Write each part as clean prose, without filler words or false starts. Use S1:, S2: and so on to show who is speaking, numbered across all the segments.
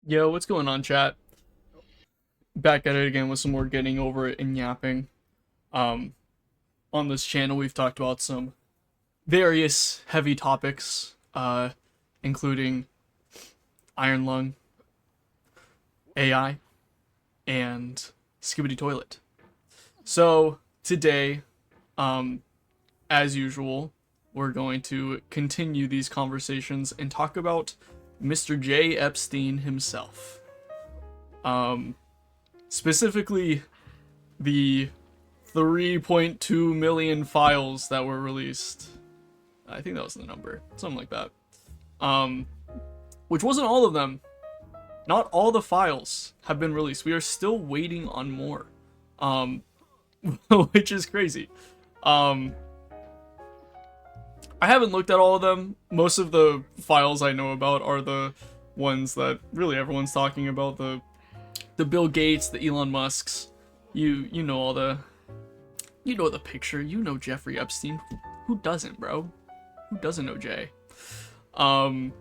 S1: Yo, what's going on, chat? Back at it again with some more getting over it and yapping. Um, on this channel, we've talked about some various heavy topics, including iron lung, AI, and skibidi toilet. So today, um, as usual, we're going to continue these conversations and talk about Mr. J. Epstein himself. Um, Specifically the 3.2 million files that were released. I think that was the number, something like that. Um, which wasn't all of them. Not all the files have been released. We are still waiting on more. Um, which is crazy. Um, I haven't looked at all of them. Most of the files I know about are the ones that really everyone's talking about. The Bill Gates, the Elon Musks. You know all the picture. You know Jeffrey Epstein. Who doesn't, bro? Who doesn't know Jay? Yeah,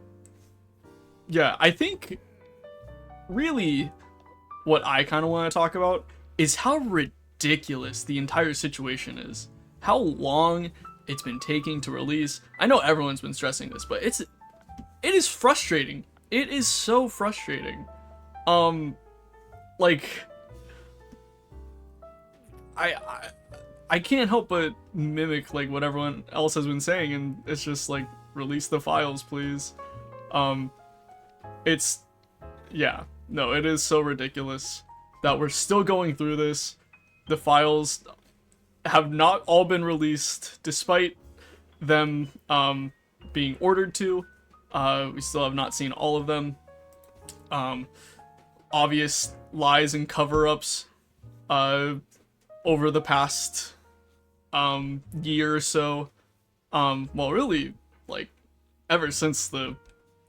S1: I think really what I kind of want to talk about is how ridiculous the entire situation is. How long it's been taking to release. I know everyone's been stressing this, but it is frustrating. It is so frustrating. Like I can't help but mimic like what everyone else has been saying, and it's just like, release the files, please. It's yeah, no, it is so ridiculous that we're still going through this. The files have not all been released despite them being ordered to. We still have not seen all of them. Obvious lies and cover-ups over the past year or so. Well, really, like, ever since the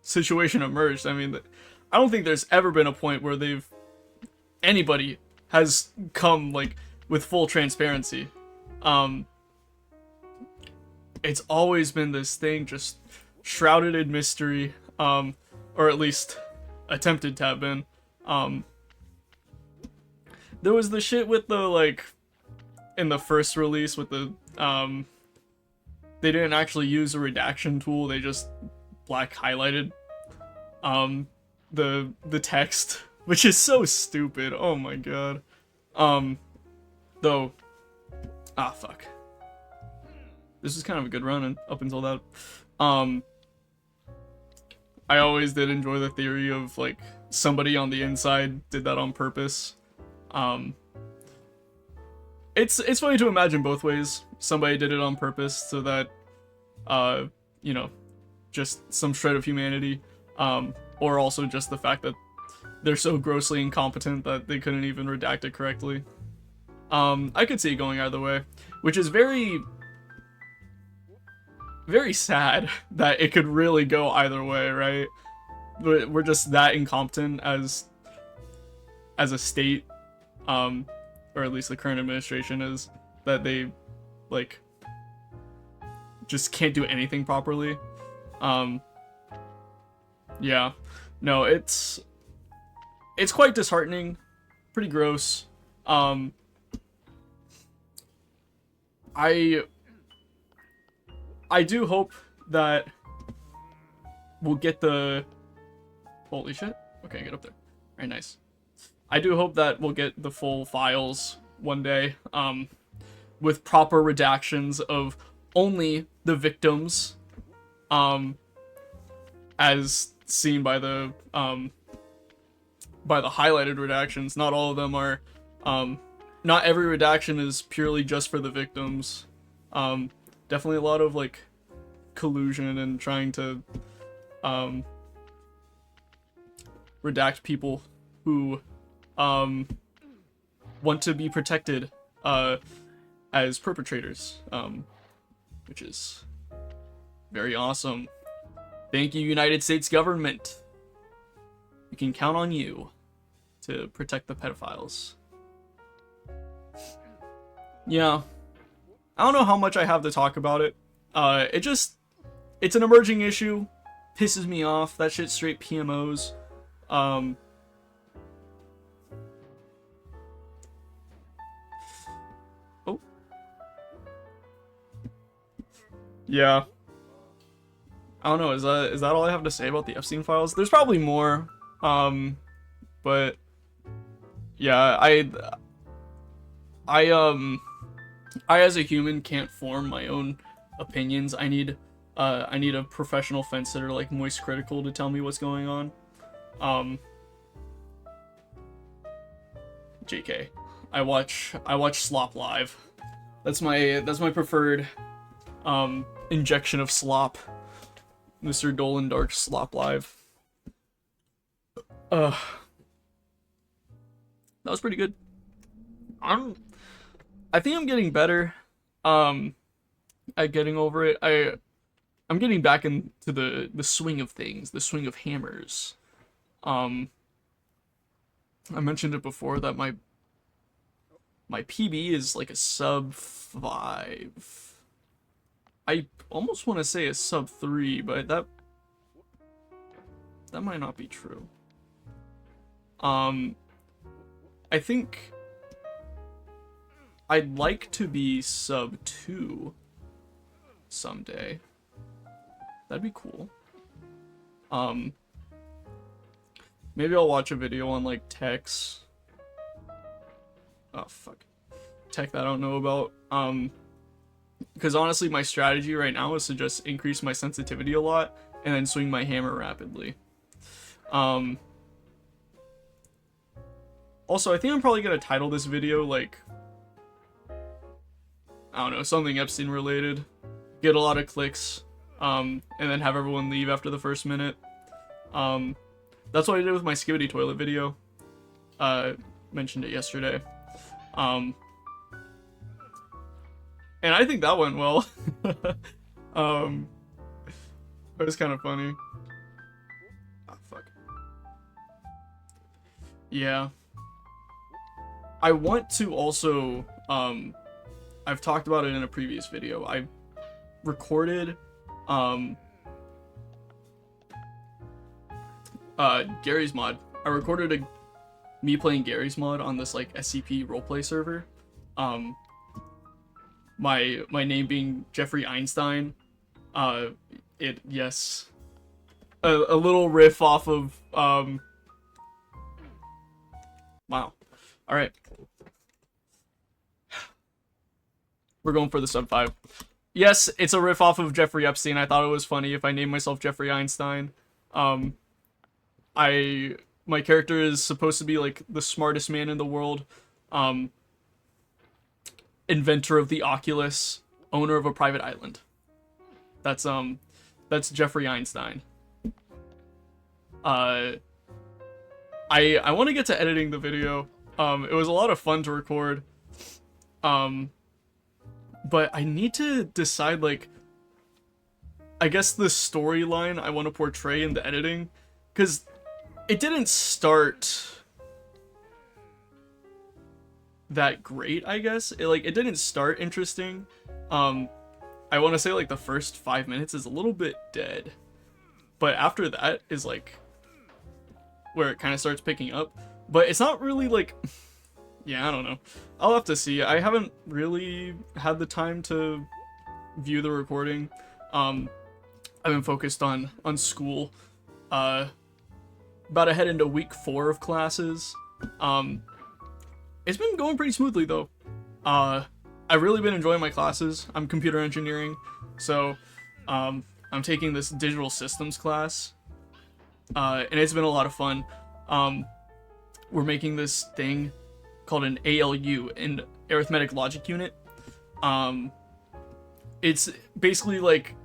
S1: situation emerged. I mean, I don't think there's ever been a point where anybody has come, like, with full transparency. It's always been this thing just shrouded in mystery, or at least attempted to have been. There was the shit with the, like, in the first release with the, they didn't actually use a redaction tool, they just black highlighted, the text, which is so stupid, oh my god. Though, fuck. This was kind of a good run up until that. I always did enjoy the theory of, like, somebody on the inside did that on purpose. It's funny to imagine both ways. Somebody did it on purpose so that, you know, just some shred of humanity, or also just the fact that they're so grossly incompetent that they couldn't even redact it correctly. I could see it going either way, which is very, very sad that it could really go either way, right? But we're just that incompetent as a state, or at least the current administration is, that they, like, just can't do anything properly. Yeah, no, it's quite disheartening, pretty gross. I do hope that we'll get the... Holy shit. Okay, get up there. Very nice. I do hope that we'll get the full files one day, with proper redactions of only the victims, as seen by the highlighted redactions. Not all of them are, not every redaction is purely just for the victims. Definitely a lot of, like, collusion and trying to, redact people who, want to be protected, as perpetrators, which is very awesome. Thank you, United States government. We can count on you to protect the pedophiles. Yeah. I don't know how much I have to talk about it. It's an emerging issue. Pisses me off. That shit's straight PMOs. Yeah. I don't know. Is that all I have to say about the Epstein files? There's probably more. But yeah, I I as a human can't form my own opinions. I need a professional fence sitter like Moist Critical to tell me what's going on. Um JK. I watch Slop Live. That's my preferred injection of slop. Mr. Dolan Dark Slop Live. That was pretty good. I think I'm getting better at getting over it. I'm getting back into the swing of things, the swing of hammers. Um I mentioned it before that my PB is like a sub 5. I almost want to say a sub 3, but that might not be true. I think I'd like to be sub 2 someday. That'd be cool. Maybe I'll watch a video on like techs. Oh fuck. Tech that I don't know about. Because honestly my strategy right now is to just increase my sensitivity a lot and then swing my hammer rapidly. Also, I think I'm probably gonna title this video like, I don't know, something Epstein related. Get a lot of clicks, and then have everyone leave after the first minute. That's what I did with my Skibidi Toilet video. Mentioned it yesterday. And I think that went well. It was kind of funny. Oh, fuck. Yeah. I want to also, I've talked about it in a previous video. I recorded, Gary's mod. I recorded me playing Gary's mod on this, like, SCP roleplay server. My name being Jeffrey Einstein. Yes. A little riff off of, wow. Alright. We're going for the sub 5. Yes, it's a riff off of Jeffrey Epstein. I thought it was funny if I named myself Jeffrey Einstein. My character is supposed to be like the smartest man in the world. Inventor of the Oculus, owner of a private island. That's Jeffrey Einstein. I want to get to editing the video. It was a lot of fun to record. But I need to decide, like, I guess the storyline I want to portray in the editing, because it didn't start that great, I guess. It didn't start interesting. I want to say, like, the first 5 minutes is a little bit dead. But after that is, like, where it kind of starts picking up. But it's not really, like... Yeah, I don't know. I'll have to see. I haven't really had the time to view the recording. I've been focused on school. About to head into week 4 of classes. It's been going pretty smoothly though. I've really been enjoying my classes. I'm computer engineering, so I'm taking this digital systems class, and it's been a lot of fun. We're making this thing called an ALU, an arithmetic logic unit. It's basically like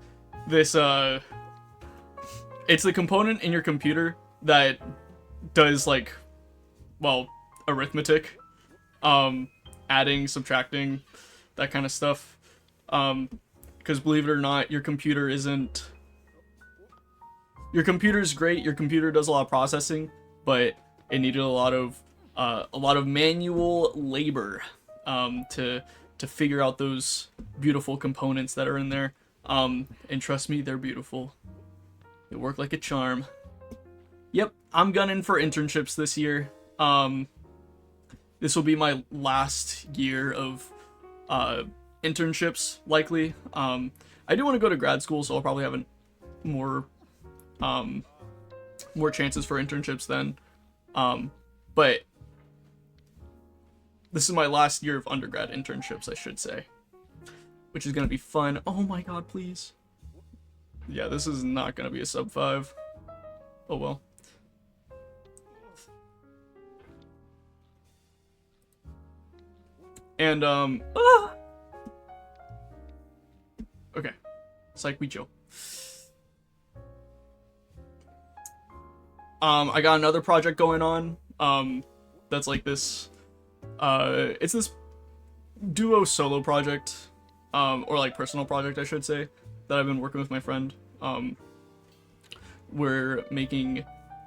S1: this, it's the component in your computer that does, like, well, arithmetic, adding, subtracting, that kind of stuff. Because believe it or not, your computer's great, your computer does a lot of processing, but it needed a lot of manual labor to figure out those beautiful components that are in there. And trust me, they're beautiful. They work like a charm. Yep, I'm gunning for internships this year. This will be my last year of internships, likely. I do want to go to grad school, so I'll probably have more more chances for internships then. But this is my last year of undergrad internships, I should say, which is gonna be fun. Oh my god, please. Yeah, this is not gonna be a sub 5. Oh well. And okay, psych, we chill. I got another project going on. That's like this. It's this duo solo project, or like personal project, I should say, that I've been working with my friend. We're making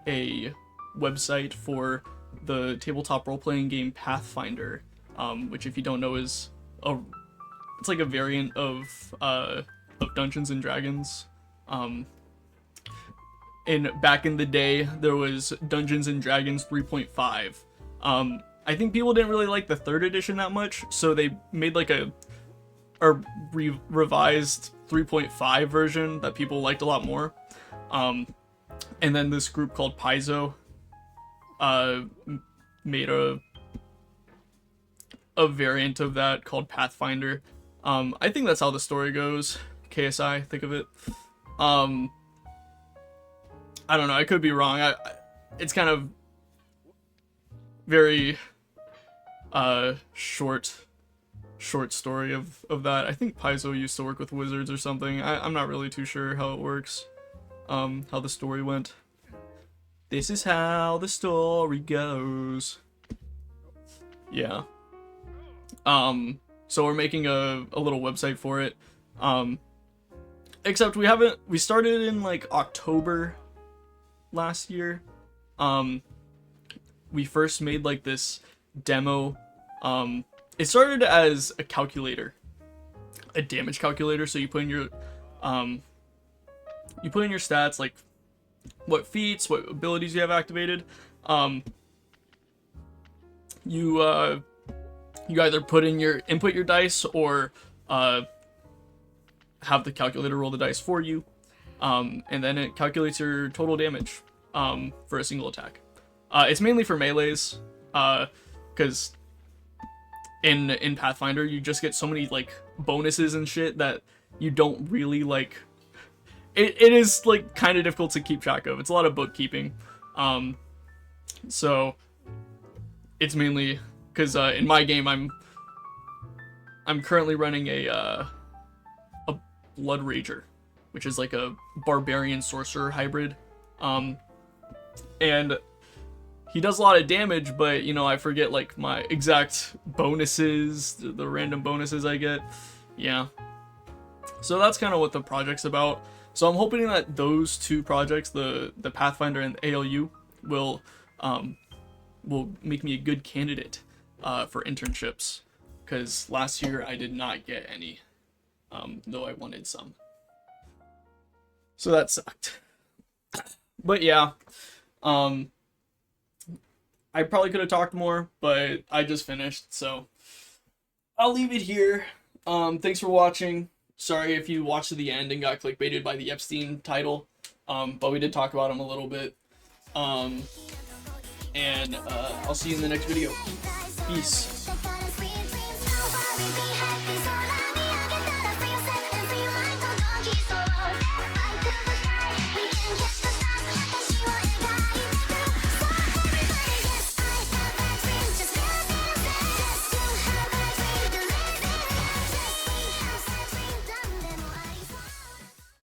S1: a website for the tabletop role-playing game Pathfinder, which, if you don't know, is it's like a variant of Dungeons and Dragons. Back in the day, there was Dungeons and Dragons 3.5. I think people didn't really like the 3rd edition that much, so they made like a revised 3.5 version that people liked a lot more. And then this group called Paizo made a variant of that called Pathfinder. I think that's how the story goes. KSI, think of it. I don't know, I could be wrong. It's kind of very short story of that. I think Paizo used to work with wizards or something. I'm not really too sure how it works, how the story went. This is how the story goes. Yeah. So we're making a little website for it. Except we started in like October last year. We first made like this demo. It started as a calculator, a damage calculator. So you put in your stats, like what feats, what abilities you have activated. You either input your dice, or have the calculator roll the dice for you, and then it calculates your total damage for a single attack. It's mainly for melees, because in Pathfinder you just get so many like bonuses and shit that you don't really like. It is like kind of difficult to keep track of. It's a lot of bookkeeping, so it's mainly because in my game I'm currently running a Blood Rager, which is like a barbarian sorcerer hybrid, and he does a lot of damage, but I forget like my exact bonuses, the random bonuses I get. Yeah, so that's kind of what the project's about. So I'm hoping that those two projects, the Pathfinder and the ALU, will make me a good candidate for internships, because last year I did not get any, though I wanted some. So that sucked. But yeah, I probably could have talked more, but I just finished, so I'll leave it here. Thanks for watching. Sorry if you watched to the end and got clickbaited by the Epstein title, but we did talk about him a little bit. And I'll see you in the next video. Peace.